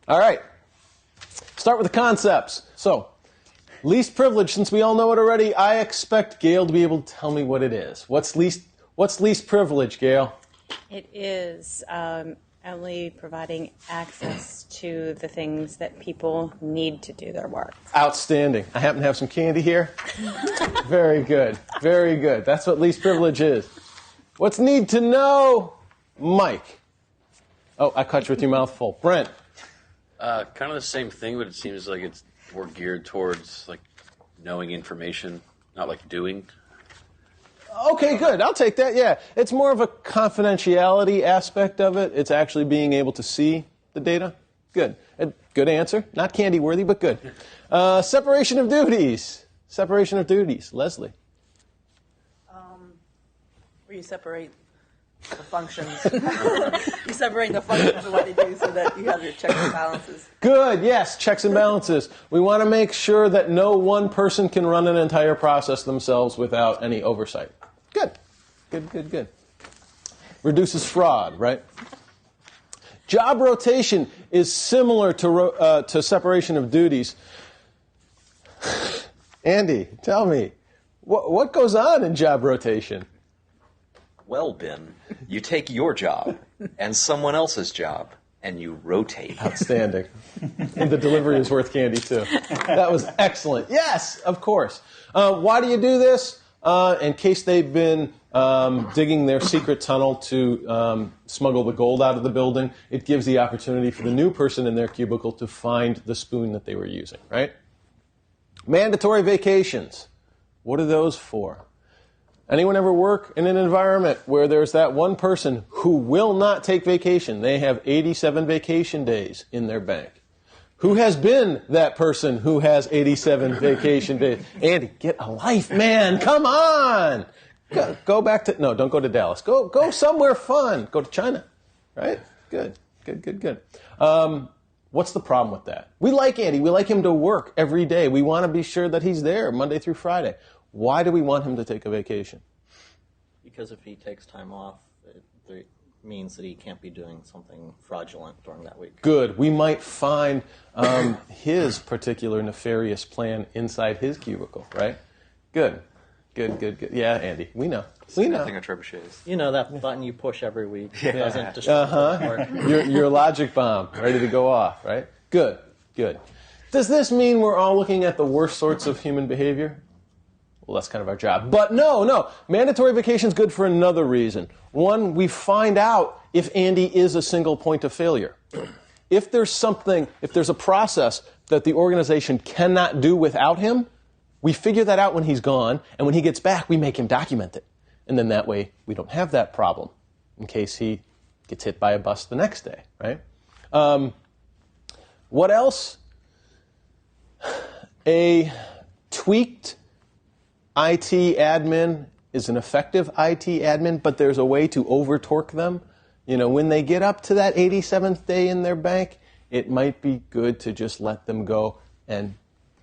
All right. Start with the concepts. So, least privilege, since we all know it already, I expect Gail to be able to tell me what it is. What's least privilege, Gail? It is only providing access to the things that people need to do their work. Outstanding. I happen to have some candy here. Very good. Very good. That's what least privilege is. What's need to know? Mike. Oh, I cut you with your mouth full. Brent. Kind of the same thing, but it seems like it's more geared towards like knowing information, not like doing. Okay, good. I'll take that. Yeah, it's more of a confidentiality aspect of it. It's actually being able to see the data. Good. Good answer. Not candy worthy, but good. Separation of duties. Separation of duties. Leslie. Where you separate the functions. You separate the functions of what they do so that you have your checks and balances. Good, yes, checks and balances. We want to make sure that no one person can run an entire process themselves without any oversight. Good, good, good, good. Reduces fraud, right? Job rotation is similar to separation of duties. Andy, tell me, what goes on in job rotation? Well, Ben, you take your job and someone else's job, and you rotate. Outstanding. And the delivery is worth candy, too. That was excellent. Yes, of course. Why do you do this? In case they've been digging their secret tunnel to smuggle the gold out of the building, it gives the opportunity for the new person in their cubicle to find the spoon that they were using, right? Mandatory vacations. What are those for? Anyone ever work in an environment where there's that one person who will not take vacation? They have 87 vacation days in their bank. Who has been that person who has 87 vacation days? Andy, get a life, man. Come on. Go back to, no, don't go to Dallas. Go somewhere fun. Go to China. Right? Good. What's the problem with that? We like Andy. We like him to work every day. We want to be sure that he's there Monday through Friday. Why do we want him to take a vacation? Because if he takes time off, it means that he can't be doing something fraudulent during that week. Good. We might find his particular nefarious plan inside his cubicle, right? Good. Yeah, Andy, we know. Nothing of trebuchets. You know that button you push every week doesn't destroy the report. Your logic bomb ready to go off, right? Good. Does this mean we're all looking at the worst sorts of human behavior? Well, that's kind of our job. But no. Mandatory vacation is good for another reason. One, we find out if Andy is a single point of failure. If there's a process that the organization cannot do without him, we figure that out when he's gone, and when he gets back, we make him document it. And then that way, we don't have that problem in case he gets hit by a bus the next day, right? What else? A tweaked IT admin is an effective IT admin, but there's a way to over-torque them. You know, when they get up to that 87th day in their bank, it might be good to just let them go and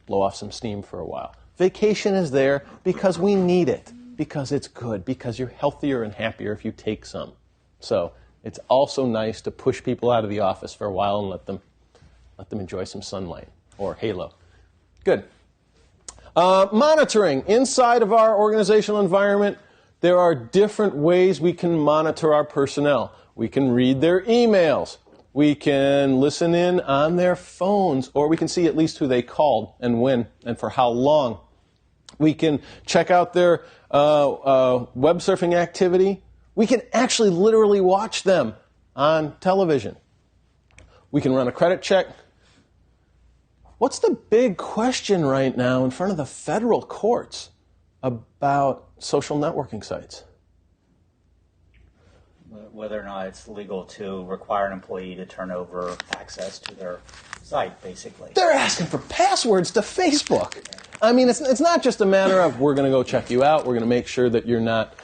blow off some steam for a while. Vacation is there because we need it, because it's good, because you're healthier and happier if you take some. So it's also nice to push people out of the office for a while and let them enjoy some sunlight or halo. Good. Monitoring. Inside of our organizational environment, there are different ways we can monitor our personnel. We can read their emails. We can listen in on their phones, or we can see at least who they called and when and for how long. We can check out their web surfing activity. We can actually literally watch them on television. We can run a credit check. What's the big question right now in front of the federal courts about social networking sites? Whether or not it's legal to require an employee to turn over access to their site, basically. They're asking for passwords to Facebook. I mean, it's not just a matter of we're going to go check you out, we're going to make sure that you're not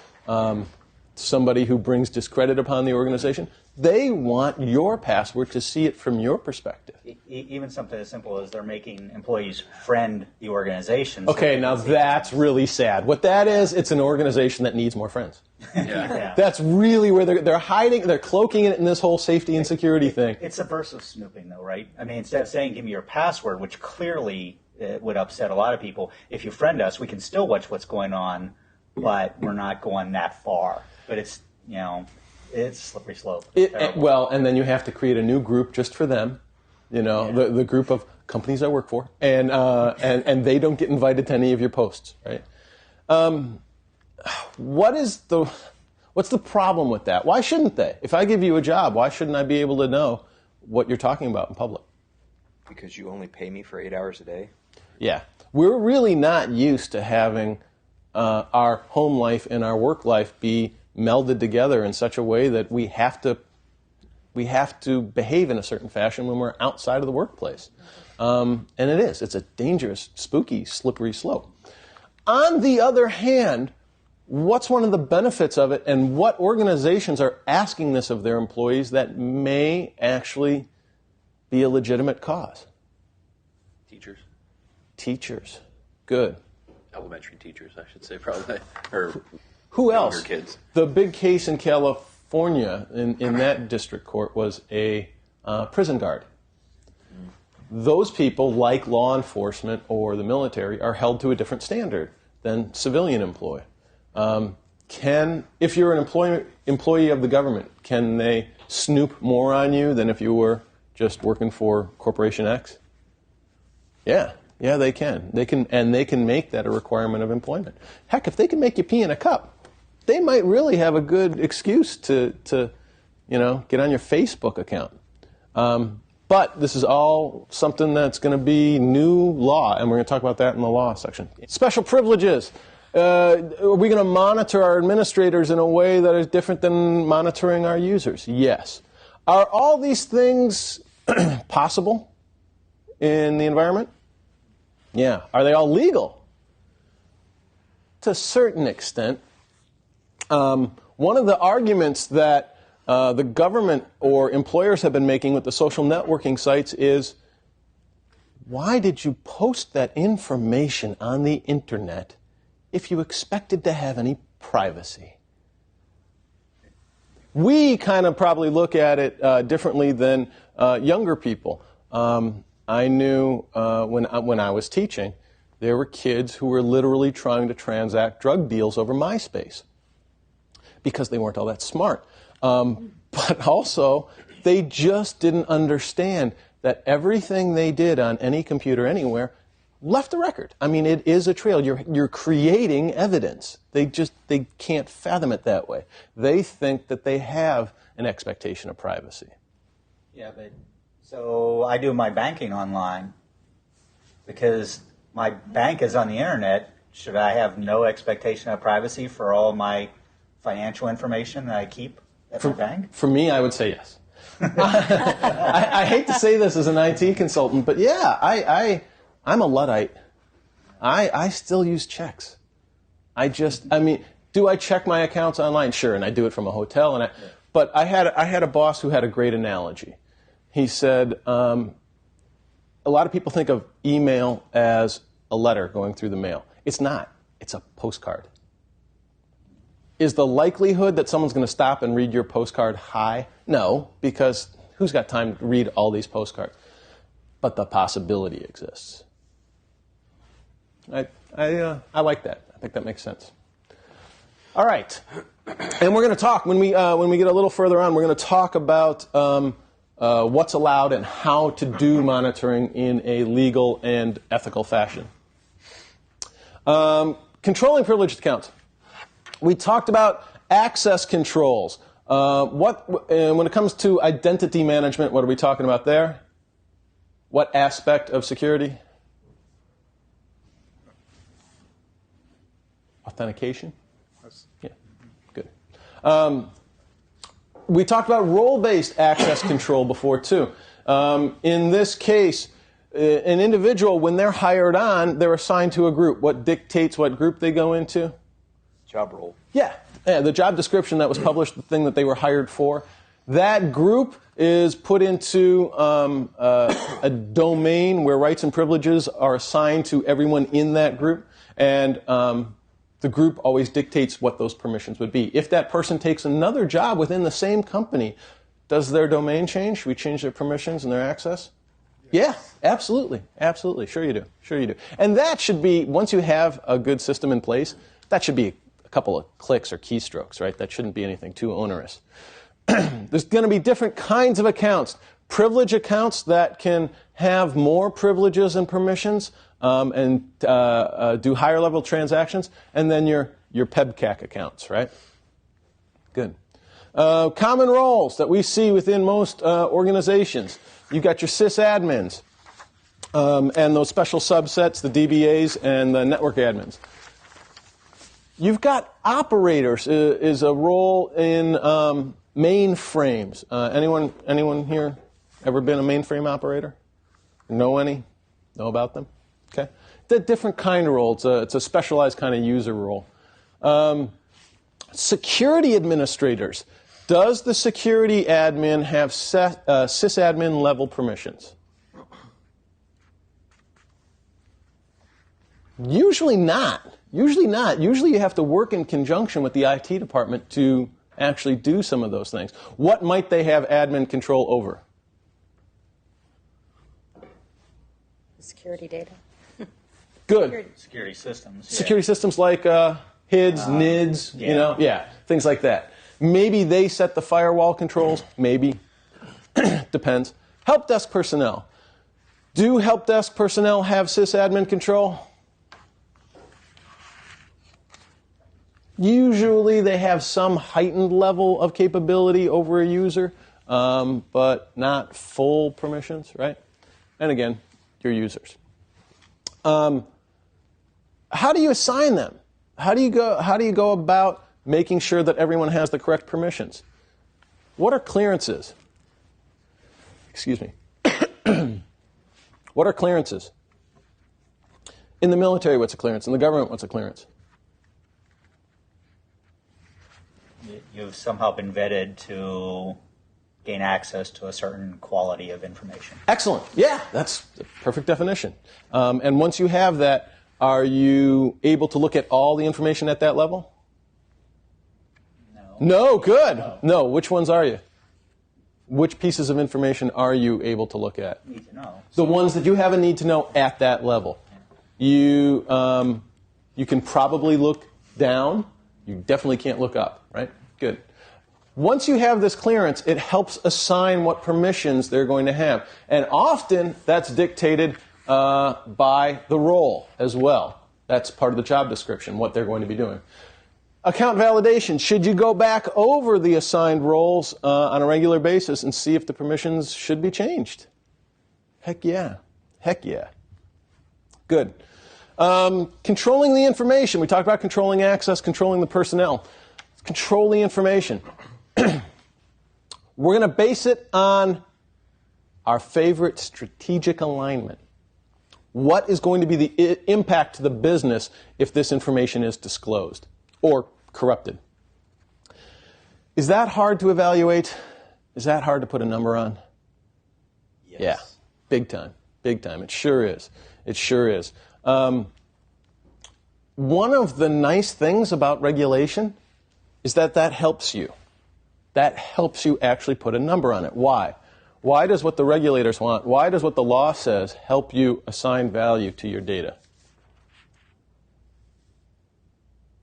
somebody who brings discredit upon the organization. They want your password to see it from your perspective. Even something as simple as they're making employees friend the organization. So Okay, now that's really sad. What that is, it's an organization that needs more friends. yeah. That's really where they're hiding, they're cloaking it in this whole safety and security thing. It's subversive snooping, though, right? I mean, instead of saying, give me your password, which clearly would upset a lot of people, if you friend us, we can still watch what's going on, but we're not going that far. But it's, it's a slippery slope. And then you have to create a new group just for them, the group of companies I work for, and they don't get invited to any of your posts, right? What's the problem with that? Why shouldn't they? If I give you a job, why shouldn't I be able to know what you're talking about in public? Because you only pay me for 8 hours a day? Yeah. We're really not used to having our home life and our work life be melded together in such a way that we have to behave in a certain fashion when we're outside of the workplace. And it's a dangerous, spooky, slippery slope. On the other hand, what's one of the benefits of it, and what organizations are asking this of their employees that may actually be a legitimate cause? Teachers. Good. Elementary teachers, I should say, probably. Or who else? Younger kids. The big case in California in that district court was a prison guard. Those people, like law enforcement or the military, are held to a different standard than civilian employee. If you're an employee of the government, can they snoop more on you than if you were just working for Corporation X? Yeah, they can. They can make that a requirement of employment. Heck, if they can make you pee in a cup, they might really have a good excuse to get on your Facebook account. But this is all something that's going to be new law, and we're going to talk about that in the law section. Special privileges. Are we going to monitor our administrators in a way that is different than monitoring our users? Yes. Are all these things possible in the environment? Yeah. Are they all legal? To a certain extent. One of the arguments that the government or employers have been making with the social networking sites is, why did you post that information on the internet if you expected to have any privacy? We kind of probably look at it differently than younger people. I knew when I was teaching, there were kids who were literally trying to transact drug deals over MySpace because they weren't all that smart. But also, they just didn't understand that everything they did on any computer anywhere left a record. I mean, it is a trail. You're creating evidence. They can't fathom it that way. They think that they have an expectation of privacy. Yeah, but so I do my banking online because my bank is on the internet. Should I have no expectation of privacy for all my financial information that I keep at my bank? For me, I would say yes. I hate to say this as an IT consultant, but yeah, I'm a Luddite. I still use checks. Do I check my accounts online? Sure, and I do it from a hotel. But I had a boss who had a great analogy. He said, a lot of people think of email as a letter going through the mail. It's not. It's a postcard. Is the likelihood that someone's going to stop and read your postcard high? No, because who's got time to read all these postcards? But the possibility exists. I like that. I think that makes sense. All right, and we're going to talk when we get a little further on. We're going to talk about what's allowed and how to do monitoring in a legal and ethical fashion. Controlling privileged accounts. We talked about access controls. When it comes to identity management, what are we talking about there? What aspect of security? Authentication? Yeah, good. We talked about role-based access control before, too. In this case, an individual, when they're hired on, they're assigned to a group. What dictates what group they go into? Job role. Yeah, the job description that was published, the thing that they were hired for, That group is put into a domain where rights and privileges are assigned to everyone in that group, and the group always dictates what those permissions would be. If that person takes another job within the same company, does their domain change? Should we change their permissions and their access? Yeah, absolutely. Absolutely. Sure you do. Sure you do. And that should be, once you have a good system in place, that should be a couple of clicks or keystrokes, right? That shouldn't be anything too onerous. There's going to be different kinds of accounts. Privilege accounts that can have more privileges and permissions and do higher level transactions. And then your PEBCAC accounts, right? Good. Common roles that we see within most organizations. You've got your sysadmins and those special subsets, the DBAs and the network admins. You've got operators is a role in mainframes. Anyone here ever been a mainframe operator? Know any? Know about them? Okay. It's a different kind of role. It's a specialized kind of user role. Security administrators. Does the security admin have sysadmin level permissions? Usually not. Usually not. Usually you have to work in conjunction with the IT department to actually do some of those things. What might they have admin control over? Security data. Good. Security systems. Yeah. Security systems like HIDs, NIDs, yeah. Things like that. Maybe they set the firewall controls. Maybe. Depends. Help desk personnel. Do help desk personnel have sysadmin control? Usually they have some heightened level of capability over a user, but not full permissions, right? And again, your users. How do you assign them? How do you go about making sure that everyone has the correct permissions? What are clearances? Excuse me. What are clearances? In the military, what's a clearance? In the government, what's a clearance? You've somehow been vetted to gain access to a certain quality of information. Excellent. Yeah, that's the perfect definition. And once you have that, are you able to look at all the information at that level? No, good. No, which ones are you? Which pieces of information are you able to look at? Need to know. The ones that you have a need to know at that level. You can probably look down. You definitely can't look up, right? Good. Once you have this clearance, it helps assign what permissions they're going to have. And often that's dictated by the role as well. That's part of the job description, what they're going to be doing. Account validation. Should you go back over the assigned roles on a regular basis and see if the permissions should be changed? Heck yeah. Heck yeah. Good. Controlling the information. We talked about controlling access, controlling the personnel. Control the information. We're going to base it on our favorite strategic alignment. What is going to be the impact to the business if this information is disclosed or corrupted? Is that hard to evaluate? Is that hard to put a number on? Yes. Yeah, big time. Big time. It sure is. It sure is. One of the nice things about regulation is that helps you. That helps you actually put a number on it. Why? Why does what the regulators want, why does what the law says help you assign value to your data?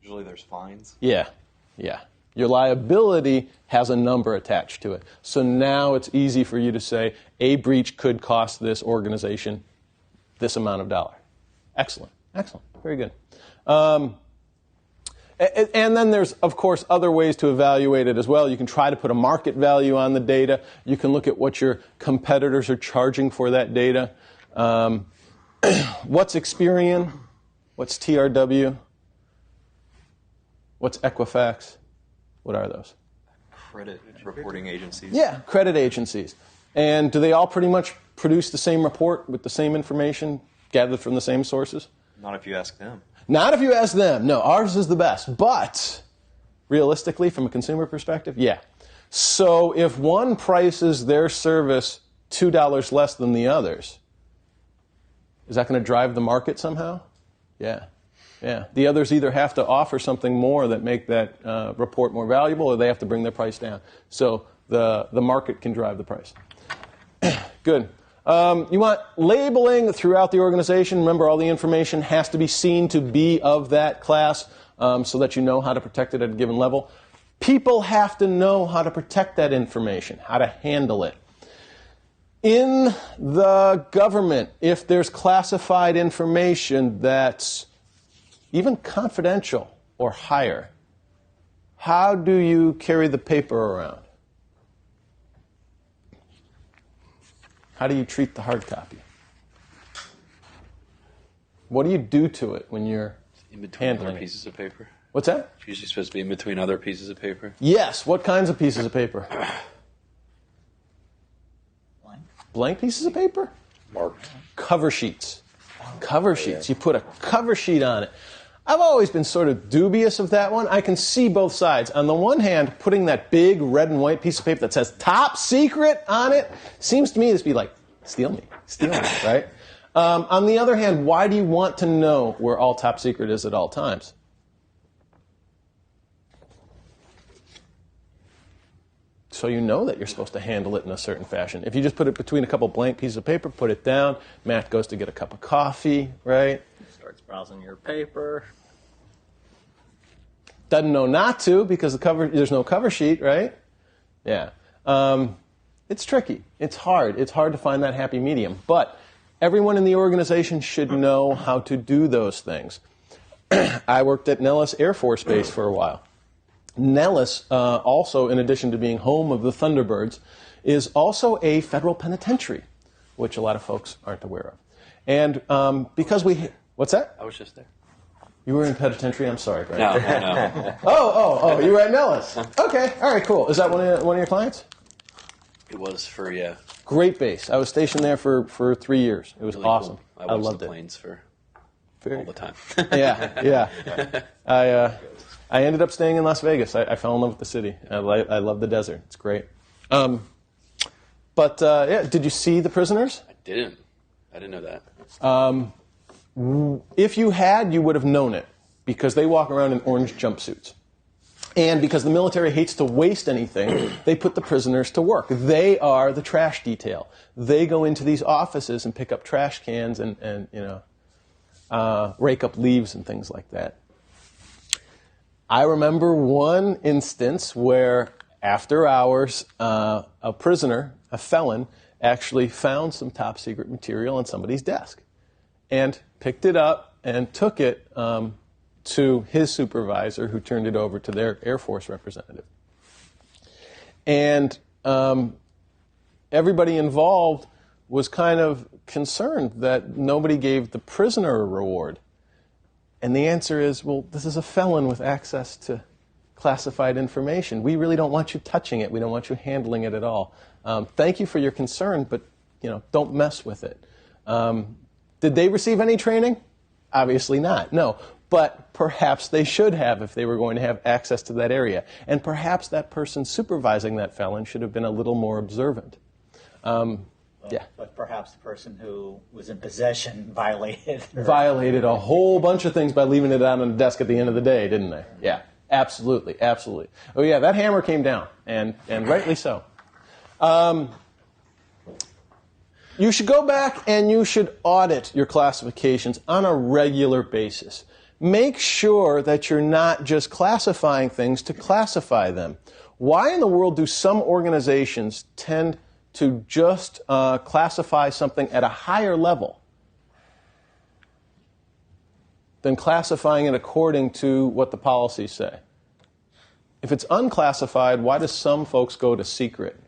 Usually there's fines. Yeah. Your liability has a number attached to it. So now it's easy for you to say, a breach could cost this organization this amount of dollar. Excellent. Very good. And then there's, of course, other ways to evaluate it as well. You can try to put a market value on the data. You can look at what your competitors are charging for that data. What's Experian? What's TRW? What's Equifax? What are those? Credit reporting agencies. Yeah, credit agencies. And do they all pretty much produce the same report with the same information gathered from the same sources? Not if you ask them. Not if you ask them. No, ours is the best. But realistically, from a consumer perspective, yeah. So if one prices their service $2 less than the others, is that going to drive the market somehow? Yeah. Yeah. The others either have to offer something more that make that report more valuable, or they have to bring their price down. So the market can drive the price. Good. You want labeling throughout the organization. Remember, all the information has to be seen to be of that class so that you know how to protect it at a given level. People have to know how to protect that information, how to handle it. In the government, if there's classified information that's even confidential or higher, how do you carry the paper around? How do you treat the hard copy? What do you do to it when you're In between handling other it? pieces of paper. What's that? It's usually supposed to be in between other pieces of paper. Yes. What kinds of pieces of paper? Blank. Blank pieces of paper? Marked. Cover sheets. Cover sheets. You put a cover sheet on it. I've always been sort of dubious of that one. I can see both sides. On the one hand, putting that big red and white piece of paper that says top secret on it seems to me to be like, steal me, right? On the other hand, why do you want to know where all top secret is at all times? So you know that you're supposed to handle it in a certain fashion. If you just put it between a couple blank pieces of paper, put it down, Matt goes to get a cup of coffee, right? Starts browsing your paper. Doesn't know not to because there's no cover sheet, right? Yeah. It's tricky. It's hard. It's hard to find that happy medium. But everyone in the organization should know how to do those things. I worked at Nellis Air Force Base for a while. Nellis, also, in addition to being home of the Thunderbirds, is also a federal penitentiary, which a lot of folks aren't aware of. And because we... What's that? I was just there. You were in penitentiary? I'm sorry, Greg. No. Oh, you were at Nellis. Okay, all right, cool. Is that one of your clients? It was for, yeah. Great base. I was stationed there for 3 years. It was Really awesome. Cool. I watched loved the it. planes for Very all the time. Yeah. I ended up staying in Las Vegas. I fell in love with the city. I love the desert. It's great. Did you see the prisoners? I didn't know that. If you had, you would have known it because they walk around in orange jumpsuits. And because the military hates to waste anything, they put the prisoners to work. They are the trash detail. They go into these offices and pick up trash cans and rake up leaves and things like that. I remember one instance where, after hours, a prisoner, a felon, actually found some top secret material on somebody's desk and picked it up and took it to his supervisor, who turned it over to their Air Force representative. And everybody involved was kind of concerned that nobody gave the prisoner a reward. And the answer is, well, this is a felon with access to classified information. We really don't want you touching it. We don't want you handling it at all. Thank you for your concern, but don't mess with it. Did they receive any training? Obviously not, no. But perhaps they should have if they were going to have access to that area. And perhaps that person supervising that felon should have been a little more observant. But perhaps the person who was in possession violated a whole bunch of things by leaving it out on the desk at the end of the day, didn't they? Yeah, absolutely. Oh yeah, that hammer came down, and rightly so. You should go back and you should audit your classifications on a regular basis. Make sure that you're not just classifying things to classify them. Why in the world do some organizations tend to just classify something at a higher level than classifying it according to what the policies say? If it's unclassified, why do some folks go to secret?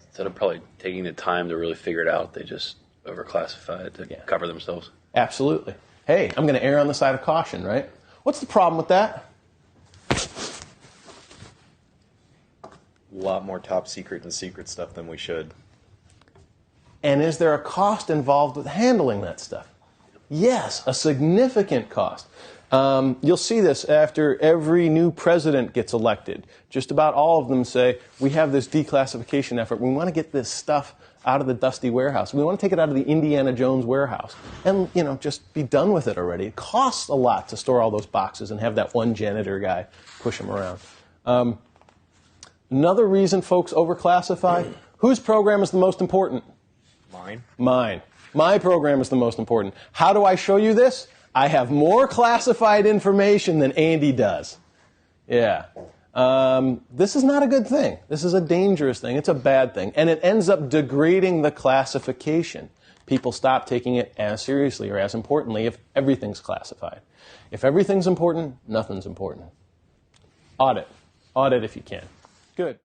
Instead of probably taking the time to really figure it out, they just overclassify it to cover themselves. Absolutely. Hey, I'm going to err on the side of caution, right? What's the problem with that? A lot more top secret and secret stuff than we should. And is there a cost involved with handling that stuff? Yes, a significant cost. You'll see this after every new president gets elected. Just about all of them say, we have this declassification effort. We want to get this stuff out of the dusty warehouse. We want to take it out of the Indiana Jones warehouse and, just be done with it already. It costs a lot to store all those boxes and have that one janitor guy push them around. Another reason folks overclassify, whose program is the most important? Mine. My program is the most important. How do I show you this? I have more classified information than Andy does. Yeah. This is not a good thing. This is a dangerous thing. It's a bad thing. And it ends up degrading the classification. People stop taking it as seriously or as importantly if everything's classified. If everything's important, nothing's important. Audit. Audit if you can. Good.